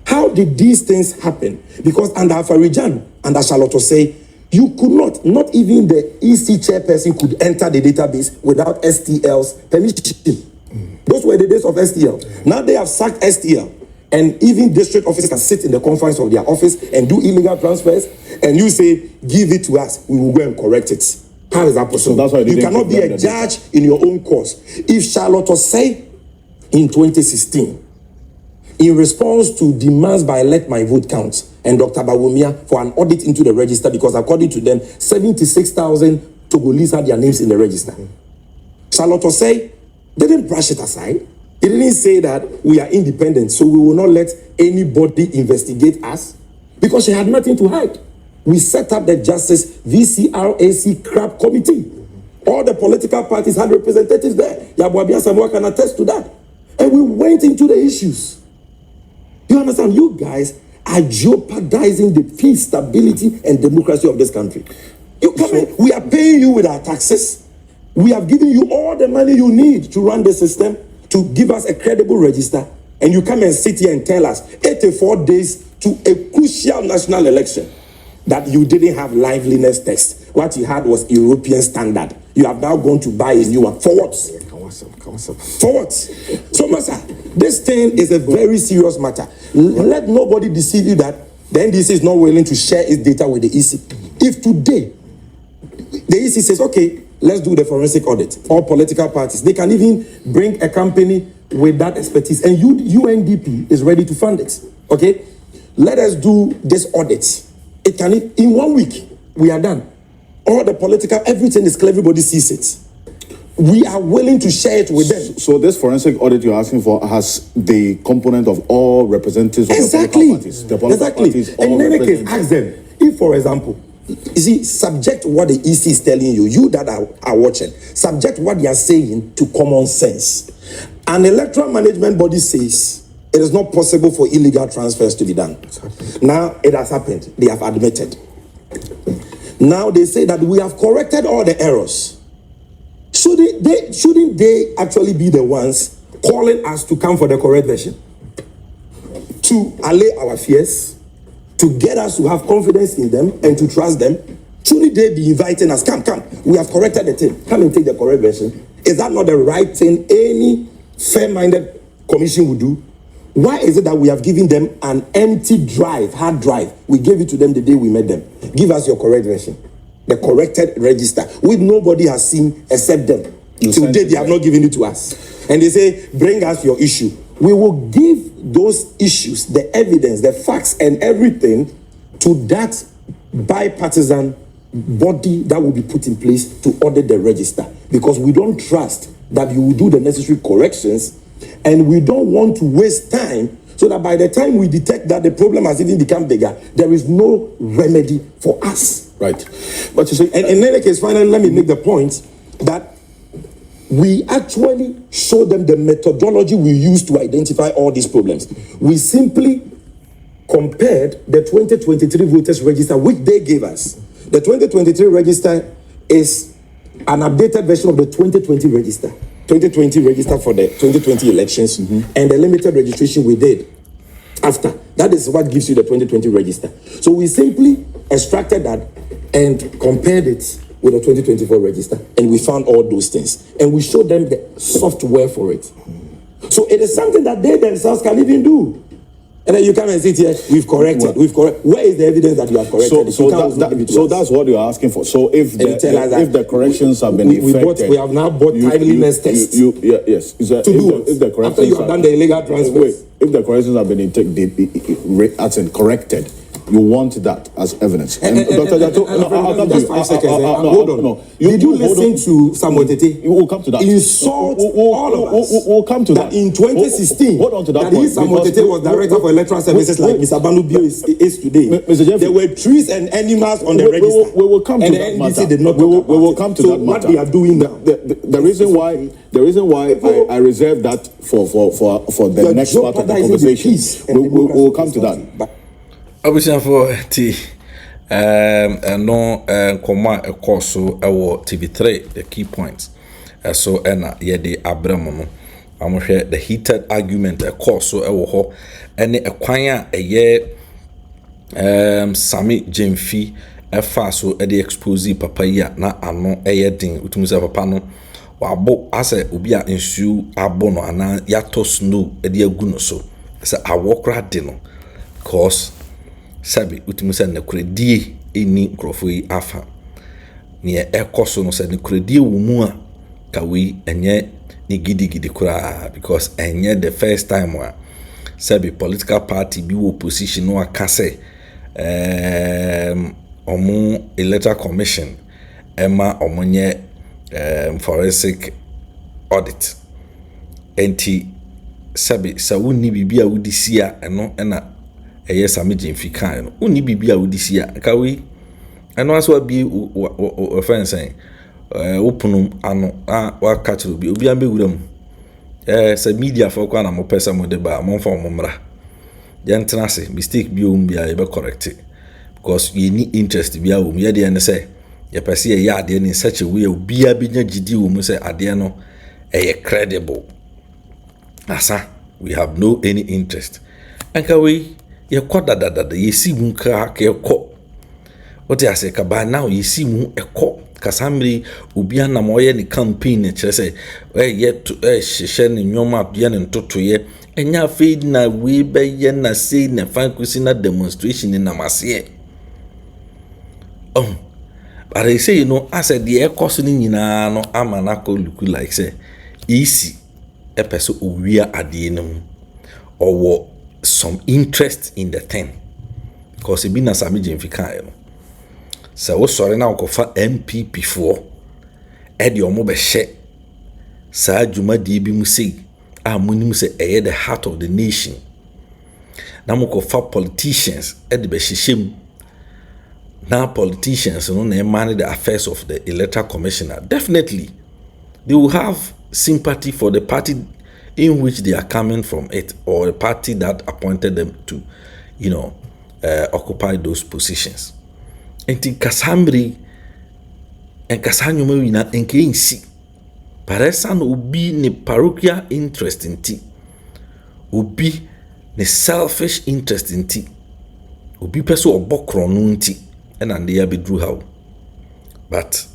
How did these things happen? Because under Afarijan, under Charlotte say, you could not even the EC chairperson could enter the database without STL's permission. Those were the days of STL. Now they have sacked STL. And even district officers can sit in the conference of their office and do illegal transfers. And you say, give it to us, we will go and correct it. How is that possible? So that's why you cannot be a judge in your own cause. If Charlotte say in 2016, in response to demands by Let My Vote Count and Dr. Bawumia for an audit into the register, because according to them, 76,000 Togolese had their names in the register. Charlotte say didn't brush it aside. He didn't say that we are independent, so we will not let anybody investigate us, because she had nothing to hide. We set up the Justice VCRAC CRAP committee. All the political parties had representatives there. Yabuabia Samoa can attest to that. And we went into the issues. You understand? You guys are jeopardizing the peace, stability, and democracy of this country. You come in, we are paying you with our taxes. We have given you all the money you need to run the system, to give us a credible register, and you come and sit here and tell us 84 days to a crucial national election that you didn't have liveliness test. What you had was European standard. You have now gone to buy a new one. For what? For what? So, Master, this thing is a very serious matter. Let nobody deceive you that the NDC is not willing to share its data with the EC. If today the EC says, okay, let's do the forensic audit, all political parties, they can even bring a company with that expertise, and UNDP is ready to fund it. Okay, let us do this audit. It can, in 1 week, we are done. All the political, everything is clear, everybody sees it. We are willing to share it with them. So this forensic audit you're asking for has the component of all representatives of the political parties. The political parties, And in any case, ask them, if, for example, you see, subject what the EC is telling you, you that are watching, subject what they are saying to common sense. An electoral management body says it is not possible for illegal transfers to be done. Now it has happened. They have admitted. Now they say that we have corrected all the errors. Shouldn't they actually be the ones calling us to come for the correct version? To allay our fears, to get us to have confidence in them and to trust them? Shouldn't they be inviting us? Come, we have corrected the thing. Come and take the correct version. Is that not the right thing any fair-minded commission would do? Why is it that we have given them an empty drive, hard drive? We gave it to them the day we met them. Give us your correct version. The corrected register, which nobody has seen except them. Today they have not given it to us. And they say, bring us your issue. We will give those issues, the evidence, the facts, and everything to that bipartisan body that will be put in place to audit the register. Because we don't trust that you will do the necessary corrections, and we don't want to waste time, so that by the time we detect that the problem has even become bigger, there is no remedy for us. Right. But you see, and in any case, finally, let me make the point that we actually show them the methodology we use to identify all these problems. We simply compared the 2023 voters register, which they gave us. The 2023 register is an updated version of the 2020 register. 2020 register for the 2020 elections, and the limited registration we did after. That is what gives you the 2020 register. So we simply extracted that and compared it with the 2024 register, and we found all those things. And we showed them the software for it. So it is something that they themselves can even do. And then you come and sit here, we've corrected. Where is the evidence that you have corrected? So that's what you're asking for. So if the corrections have been effected, we have now bought timeliness tests. Yes. If the corrections after you have done the illegal transfers. If the corrections have been corrected, You want that as evidence. And Dr. Jato, I'll come to just you. 5 seconds. Hold on. No. Did you listen to Samuel Tete? We'll come to that. Insult all of us. We'll come to that. In 2016, hold on to that that point. he, Samuel Tete, was director for electoral services like Mr. Banubio is today. Mr. Gyamfi, there were trees and animals on the register. We will come to and that the matter. NDC did not we will come to so that matter. what they are doing now. The reason why I reserve that for the next part of the conversation. We will come to that. Obviously, for comma a course so TV3 the key points. So the abramono. I'm share the heated argument a course so any acquire a year Sammy Gyamfi so the expose papaya na ano din utumisa papa no wabo ase obi a nsu abono ana yato snow de agu no so say awokra de no cause sabi utumisa na kredie eni nkrofo yi afa ne ekoso no say ne kredie wo mu a kawe enye ni gidi kura because enye the first time wa sabi political party bi wo position no aka say omo electoral commission ema omonye forensic audit enti sabi sa woni bibia wodi sia eno na eye Sammy Gyamfi kan no woni bibia wodi sia kawe eno aso abi offense openum ano wa catch obi ambe wuram sa media for kwa na mo pesa mo de ba mo fa mo mra yentena se mistake bi o mbia e be correct because you need interest bia o me de ne say ye pese ye ade in such a way obia bi nya gidi wo mu say ade no credible asa we have no any interest anka we ye koda dada ye si mu ka ke ko what you say ka ba now ye si mu ekọ kasamri obia na mo ye ni campaign kire say ye to hye ne nyoma bia ne ntoto ye enya feed na we be ye na say na fan kusi na demonstration na masye but I say I said the cost ni nyina no amana ko look like say easy a person owia ade no or some interest in the thing because e be na Sammy Gyamfi kan no so wo sori na ko fa MPP for e de omo be hye sa adwuma de bi mu sei a munim say e the heart of the nation na mo ko fa politicians e de be hyehyem. Now politicians they manage the affairs of the electoral commissioner. Definitely, they will have sympathy for the party in which they are coming from it, or a party that appointed them to, occupy those positions. And in Kasamri and Kasanyuma wina enke insi. Paresan ubi ne parochial interest in tea. Ubi ne selfish interest in tea. Ubi peso obokro nun tea. And they be drew how. But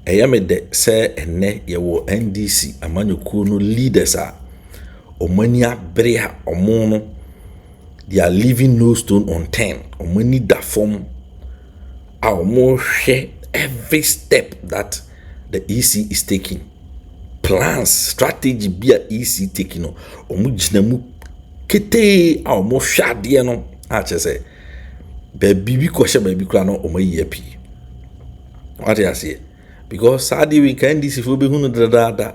I am a de say ene ye wo NDC amanyoku no leaders are omania brea omono they are leaving no stone unturned. Omani da form our more share every step that the EC is taking. Plans, strategy be a EC taking no omujinamu kete our more shade no ache say baby question baby kura no omayi what I say because sadi we can this if we be hunu da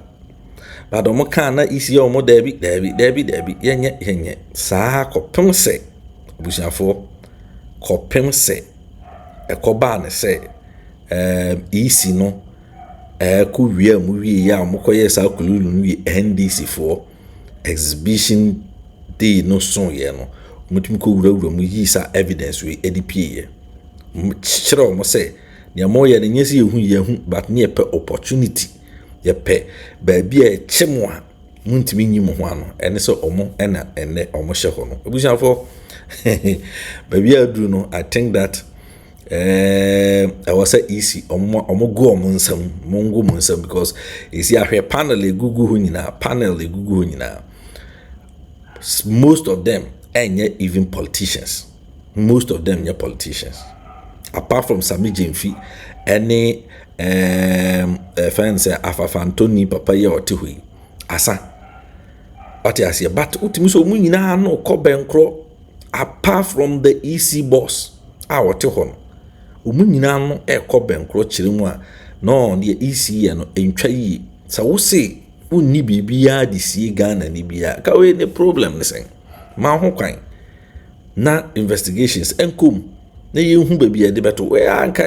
but omo kan na isi omo debi yenye saa kopem se obusiafo kopem se ekoba ne se isi no ku wie mu wie ya omo koye saa kululu no wie NDC for exhibition day no so ye no mutum ko wura mu yi sa evidence we edipie chiro mo say ne mo ye ne nyesi yehu but ne pe opportunity ye pe ba bia e chemo a muntimi nyim ho ano ene so omo ene omo hye ho no obusiafo ba bia adu no I think that I was say easy omo go omo nsam mongo mo nsam because isi ahwe panel egugu ho nyina most of them and yet even politicians. Most of them are politicians. Apart from Sammy Gyamfi, any fans Afafantoni Papaya or Tihui. Asa. What I say, but Utimuso Munina no Cobencro apart from the EC boss a wote ho no omu nyina no ekọ benkro kire mu a no the EC no entwa yi sa wo se unni bibia de sie Ghana ni bia ka we ne problem ne sen ma ho kwan na investigations enkom na yehu bibia de beto we anka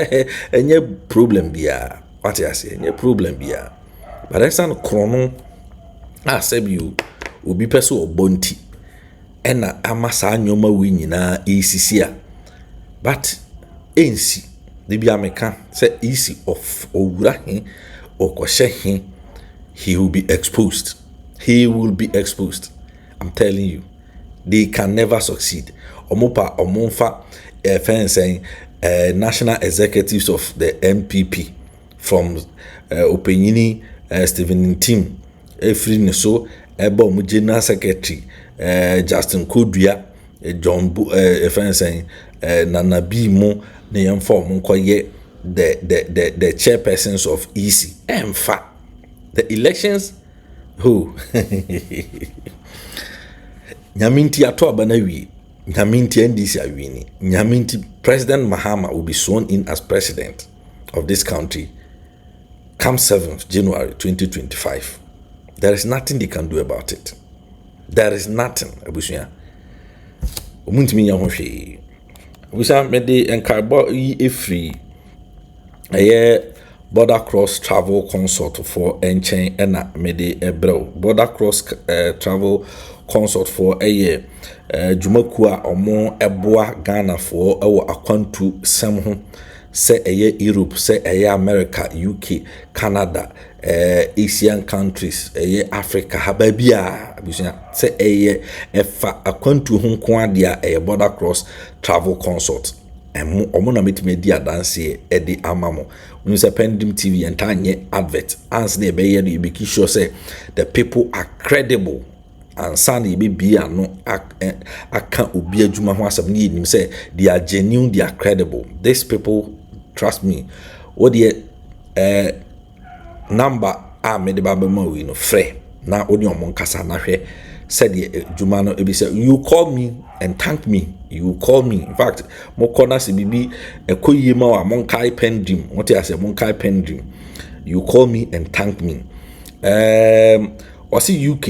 enye problem bia what you say enye problem bia but esan krono asebio obi peso obonti ena amasa anyoma we nyina esisia but ensi de bia meka say easy of owura he okoshe he he will be exposed. He will be exposed. I'm telling you. They can never succeed. Omopa, Omonfa, saying national executives of the MPP from Openyini, Stephen Tim, Efri Neso, Ebo General Secretary, Justin Kodria, John saying Nana Bimo, Nayam Form, the chairpersons of EC. In fact, the elections, who Nyaminti ato abanawi, Nyaminti NDC awini, Nyaminti President Mahama will be sworn in as president of this country come 7th January 2025. There is nothing they can do about it. There is nothing. Abusuya. Omuntimi nya ho hwe. Abusuya me de enkarbo yi free. Border cross travel consult for enchain ena mede ebro border cross travel consult for jumakua omo eboa Ghana for ewo akwantu sem ho se Europe se America UK Canada Asian countries Africa hababia abusia se efa akwantu ho nko ade border cross travel consult omo na metime di adanse edi amamo when you PENDREAM TV and tanye advert answer the be you be sure say the people are credible and sani be no aka obi adwuma ho asem ni nim say they are genuine, they are credible. These people, trust me, what the number me de baba ma we no frɛ na oni omon kasa na hwɛ said the adwuma no e be say you call me and thank me. You call me. In fact, mo corner se bibi ekoyie ma wa mon kai PENDREAM. What I say mon kai PENDREAM. You call me and thank me. Osi UK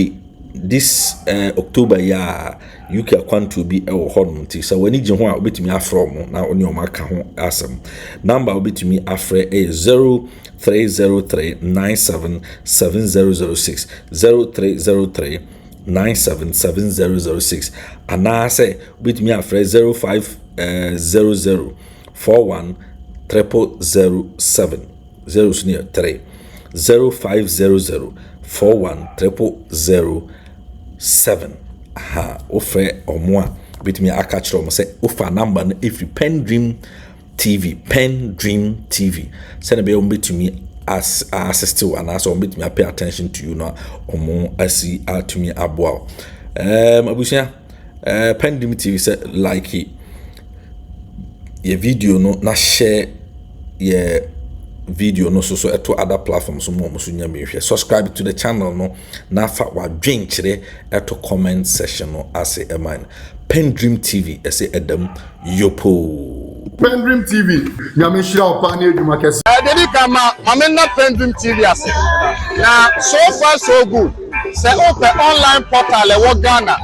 this October ya UK akwan to be hon nti so wani je ho a obetimi afro mo na oni o maka ho asem. Number obetimi afre 0303977006 0303 977006 and I say with me after 0500 41 0007 0 0500 41 0007 offer or more with me I catch them say offer number if you PENDREAM TV send a bill to me as assist to and as on me pay attention to you now or more as see to me aboa abusia PENDREAM TV say like your video no na share your video no so to other platforms mo so nya me hwe subscribe to the channel no na fa wa dwen kire to comment section no as a man PENDREAM TV say Adam yopo PENDREAM TV nyame hira opane adwuma kese Dedi kama mamena PENDREAM TV ase na so far so good say open online portal e wo Ghana